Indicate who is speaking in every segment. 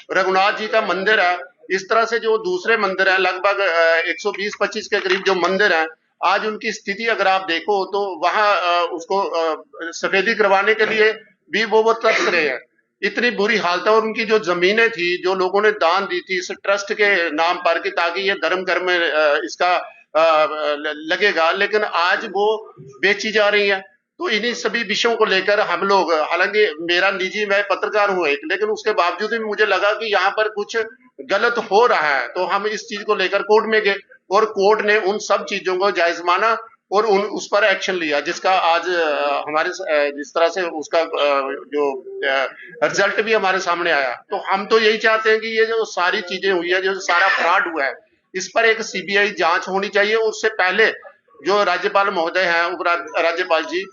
Speaker 1: रघुनाथ जी का मंदिर है, इस तरह से जो दूसरे मंदिर है लगभग 120-25 के करीब जो मंदिर है, आज उनकी स्थिति अगर आप देखो तो वहां उसको सफेदी करवाने के लिए भी वो तरस रहे हैं। इतनी बुरी हालत है। और उनकी जो जमीनें थी जो लोगों ने दान दी थी इस ट्रस्ट के नाम पर कि ताकि ये धर्म कर्म में इसका लगेगा, लेकिन आज वो बेची जा रही है। तो इन्हीं सभी विषयों को लेकर हम लोग, हालांकि मेरा निजी, मैं पत्रकार हूं एक, लेकिन उसके बावजूद भी मुझे लगा कि यहाँ पर कुछ गलत हो रहा है। तो हम इस चीज को लेकर कोर्ट में गए और कोर्ट ने उन सब चीजों को जायज माना और उस पर एक्शन लिया, जिसका आज हमारे जिस तरह से उसका जो रिजल्ट भी हमारे सामने आया। तो हम तो यही चाहते हैं कि ये जो सारी चीजें हुई है, जो सारा फ्रॉड हुआ है, इस पर एक सीबीआई जांच होनी चाहिए। उससे पहले जो राज्यपाल महोदय हैं, उप राज्यपाल जी,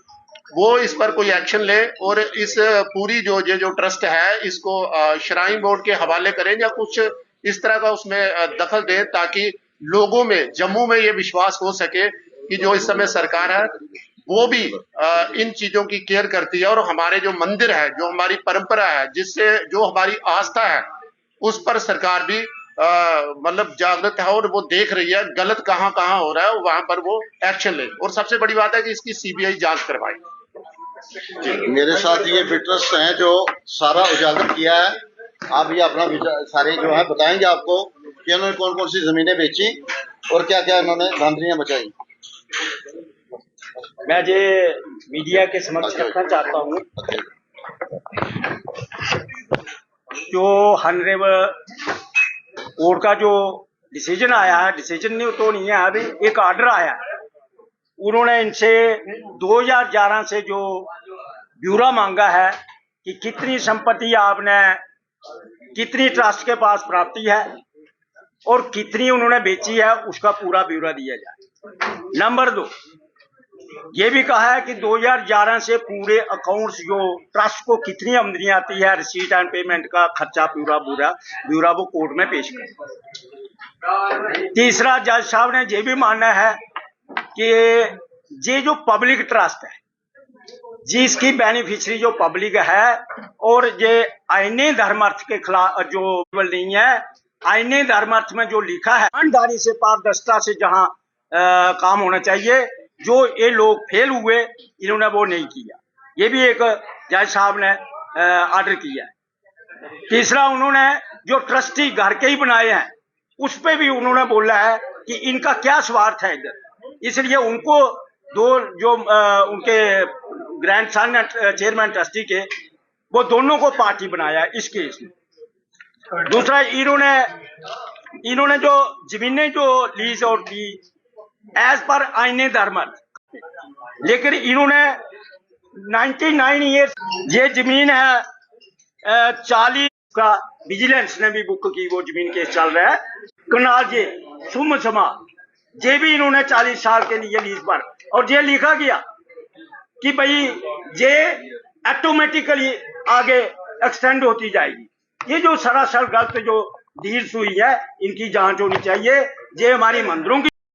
Speaker 1: वो इस पर कोई एक्शन ले और इस पूरी जो ट्रस्ट है इसको श्राइन बोर्ड के हवाले करें या कुछ इस तरह का उसमें दखल दें, ताकि लोगों में, जम्मू में ये विश्वास हो सके कि जो इस समय सरकार है वो भी इन चीजों की केयर करती है। और हमारे जो मंदिर है, जो हमारी परंपरा है, जिससे जो हमारी आस्था है, उस पर सरकार भी मतलब जागृत है और वो देख रही है गलत कहां कहां हो रहा है, वहां पर वो एक्शन ले। और सबसे बड़ी बात है कि इसकी सीबीआई जांच करवाए।
Speaker 2: मेरे साथ ये फिटनेस हैं जो सारा उजागर किया है। आप ये अपना सारे जो है बताएंगे आपको कि उन्होंने कौन कौन सी जमीनें बेची और क्या क्या उन्होंने धांधलियां बचाई।
Speaker 3: मैं ये मीडिया के समक्ष रखना चाहता हूँ। जो हनरेबल कोर्ट का जो डिसीजन आया है, डिसीजन तो नहीं है, अभी एक ऑर्डर आया है। उन्होंने इनसे 2011 से जो ब्यूरा मांगा है कि कितनी संपत्ति आपने, कितनी ट्रस्ट के पास प्रॉपर्टी है और कितनी उन्होंने बेची है, उसका पूरा ब्यूरा दिया जाए। नंबर 2, ये भी कहा है कि 2011 से पूरे अकाउंट्स जो ट्रस्ट को कितनी आमदनी आती है, रिसीट एंड पेमेंट का खर्चा ब्यूरा वो कोर्ट में पेश करे। तीसरा, जज साहब ने ये भी मानना है कि ये जो पब्लिक ट्रस्ट है, जिसकी बेनिफिशियरी जो पब्लिक है, और ये आईने धर्मार्थ के खिलाफ जो नहीं है, आईने धर्मार्थ में जो लिखा है, ईमानदारी से, पारदर्शिता से जहां काम होना चाहिए, जो ये लोग फेल हुए इन्होंने वो नहीं किया। ये भी एक जज साहब ने ऑर्डर किया है। तीसरा, उन्होंने जो ट्रस्टी घर के ही बनाए हैं उस पे भी उन्होंने बोला है कि इनका क्या स्वार्थ है इधर, इसलिए उनको दो जो उनके ग्रैंडसन चेयरमैन ट्रस्टी के, वो दोनों को पार्टी बनाया इस केस में। दूसरा, इन्होंने जो जमीनें जो लीज और दी एज पर आईने धर्मर्थ, लेकिन इन्होंने 99 ईयर्स ये जमीन है 40 का विजिलेंस ने भी बुक की, वो जमीन केस चल रहा है। कनाल जे सुम समा ये भी इन्होंने 40 साल के लिए लीज पर, और ये लिखा गया कि भाई ये ऑटोमेटिकली आगे एक्सटेंड होती जाएगी। ये जो सरासर गलत जो डील्स हुई है, इनकी जांच होनी चाहिए। ये हमारी मंदिरों की